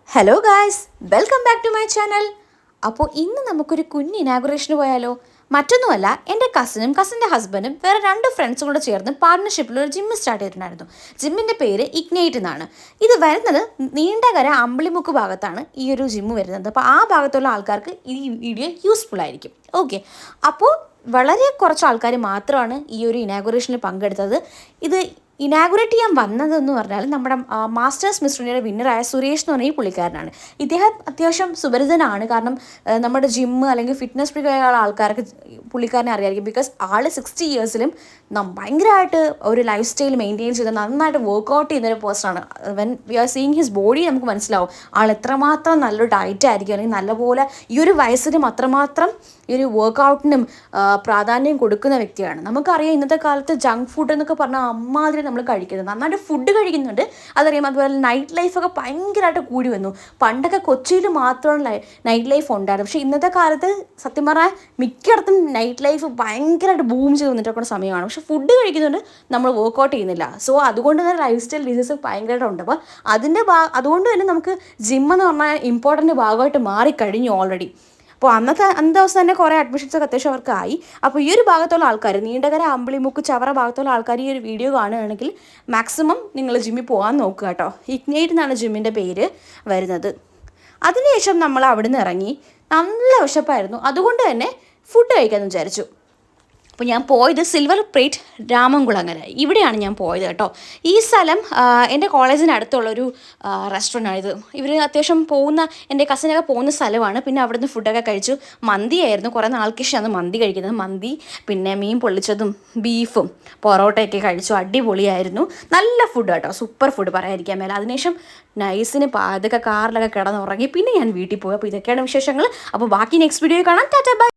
Hello guys, welcome back to my channel. അപ്പോൾ ഇന്ന് നമുക്കൊരു കുഞ്ഞ് ഇനാഗുറേഷന് പോയാലോ? മറ്റൊന്നുമല്ല, എൻ്റെ കസിനും കസിൻ്റെ ഹസ്ബൻഡും വേറെ 2 ഫ്രണ്ട്സും കൂടെ ചേർന്ന് പാർട്ട്ണർഷിപ്പിൽ ഒരു ജിമ്മ് സ്റ്റാർട്ട് ചെയ്തിട്ടുണ്ടായിരുന്നു. ജിമ്മിൻ്റെ പേര് ഇഗ്നൈറ്റ് എന്നാണ്. ഇത് വരുന്നത് നീണ്ടകര അമ്പിളിമുക്ക് ഭാഗത്താണ് ഈ ഒരു ജിമ്മ് വരുന്നത്. അപ്പോൾ ആ ഭാഗത്തുള്ള ആൾക്കാർക്ക് ഈ വീഡിയോ യൂസ്ഫുൾ ആയിരിക്കും. ഓക്കെ, അപ്പോൾ വളരെ കുറച്ച് ആൾക്കാർ മാത്രമാണ് ഈ ഒരു ഇനാഗുറേഷനിൽ പങ്കെടുത്തത്. ഇത് ഇനാഗുറേറ്റ് ചെയ്യാൻ വന്നതെന്ന് പറഞ്ഞാൽ നമ്മുടെ മാസ്റ്റേഴ്സ് മിസ് ഇന്ത്യയുടെ വിന്നറായ സുരേഷ് എന്ന് പറഞ്ഞ ഈ പുള്ളിക്കാരനാണ്. ഇദ്ദേഹം അത്യാവശ്യം സുപരിചിതനാണ്. കാരണം നമ്മുടെ ജിമ്മ് അല്ലെങ്കിൽ ഫിറ്റ്നസ് ഫ്രീക്കായുള്ള ആൾക്കാർക്ക് പുള്ളിക്കാരനെ അറിയാമായിരിക്കും. ബിക്കോസ് ആൾ 60 ഇയേഴ്സിലും ഭയങ്കരമായിട്ട് ഒരു ലൈഫ് സ്റ്റൈൽ മെയിൻറ്റെയിൻ ചെയ്ത് നന്നായിട്ട് വർക്കൗട്ട് ചെയ്യുന്നൊരു പേഴ്സണാണ്. When we are seeing his body നമുക്ക് മനസ്സിലാവും ആൾ എത്രമാത്രം നല്ലൊരു ഡയറ്റ് ആയിരിക്കും, അല്ലെങ്കിൽ നല്ലപോലെ ഈ ഒരു വയസ്സിനും അത്രമാത്രം ഈ ഒരു വർക്കൗട്ടിനും പ്രാധാന്യം കൊടുക്കുന്ന വ്യക്തിയാണ്. നമുക്കറിയാം ഇന്നത്തെ കാലത്ത് ജങ്ക് ഫുഡ് എന്നൊക്കെ പറഞ്ഞാൽ അമ്മാതിരി നമ്മൾ കഴിക്കുന്നത്, നന്നായിട്ട് ഫുഡ് കഴിക്കുന്നുണ്ട് അതറിയാം. അതുപോലെ നൈറ്റ് ലൈഫൊക്കെ ഭയങ്കരമായിട്ട് കൂടി വന്നു. പണ്ടൊക്കെ കൊച്ചിയിൽ മാത്രമാണ് നൈറ്റ് ലൈഫ് ഉണ്ടായിരുന്നു. പക്ഷേ ഇന്നത്തെ കാലത്ത് സത്യം പറഞ്ഞാൽ മിക്കയിടത്തും നൈറ്റ് ലൈഫ് ഭയങ്കരമായിട്ട് ബൂം ചെയ്ത് വന്നിട്ടൊക്കെ സമയമാണ്. പക്ഷേ ഫുഡ് കഴിക്കുന്നുണ്ട്, നമ്മൾ വർക്കൗട്ട് ചെയ്യുന്നില്ല. സോ അതുകൊണ്ട് തന്നെ ലൈഫ് സ്റ്റൈൽ ഡിസീസ് ഭയങ്കരമായിട്ടുണ്ട്. അപ്പോൾ അതുകൊണ്ട് തന്നെ നമുക്ക് ജിമ്മെന്ന് പറഞ്ഞാൽ ഇമ്പോർട്ടൻ്റ് ഭാഗമായിട്ട് മാറിക്കഴിഞ്ഞു ഓൾറെഡി. അപ്പോൾ അന്നത്തെ ദിവസം തന്നെ കുറേ അഡ്മിഷൻസൊക്കെ അത്യാവശ്യം അവർക്കായി. അപ്പോൾ ഈ ഒരു ഭാഗത്തുള്ള ആൾക്കാർ, നീണ്ടകര അമ്പിളിമുക്ക് ചവറ ഭാഗത്തുള്ള ആൾക്കാർ ഈ ഒരു വീഡിയോ കാണുകയാണെങ്കിൽ മാക്സിമം നിങ്ങൾ ജിമ്മിൽ പോകാൻ നോക്കുക കേട്ടോ. ഇഗ്നൈറ്റ് എന്നാണ് ജിമ്മിൻ്റെ പേര് വരുന്നത്. അതിനുശേഷം നമ്മൾ അവിടെ നിന്ന് ഇറങ്ങി. നല്ല വിശപ്പായിരുന്നു, അതുകൊണ്ട് തന്നെ ഫുഡ് കഴിക്കാമെന്ന് വിചാരിച്ചു. അപ്പോൾ ഞാൻ പോയത് സിൽവർ പ്ലേറ്റ് രാമൻകുളങ്ങര, ഇവിടെയാണ് ഞാൻ പോയത് കേട്ടോ. ഈ സ്ഥലം എൻ്റെ കോളേജിനടുത്തുള്ളൊരു റെസ്റ്റോറൻ്റാണിത്. ഇവർ അത്യാവശ്യം എൻ്റെ കസിനൊക്കെ പോകുന്ന സ്ഥലമാണ്. പിന്നെ അവിടുന്ന് ഫുഡൊക്കെ കഴിച്ചു. മന്തിയായിരുന്നു, കുറേ നാൾക്ക് ശേഷമാണ് മന്തി കഴിക്കുന്നത്. മന്തി, പിന്നെ മീൻ പൊള്ളിച്ചതും ബീഫും പൊറോട്ടയൊക്കെ കഴിച്ചു. അടിപൊളിയായിരുന്നു, നല്ല ഫുഡ് കേട്ടോ, സൂപ്പർ ഫുഡ് പറയാതിരിക്കാൻ മേലെ. അതിനുശേഷം നൈസിന് അതൊക്കെ കാറിലൊക്കെ കിടന്നുറങ്ങി. പിന്നെ ഞാൻ വീട്ടിൽ പോയി. അപ്പോൾ ഇതൊക്കെയാണ് വിശേഷങ്ങൾ. അപ്പോൾ ബാക്കി നെക്സ്റ്റ് വീഡിയോ കാണാം. Tata bye.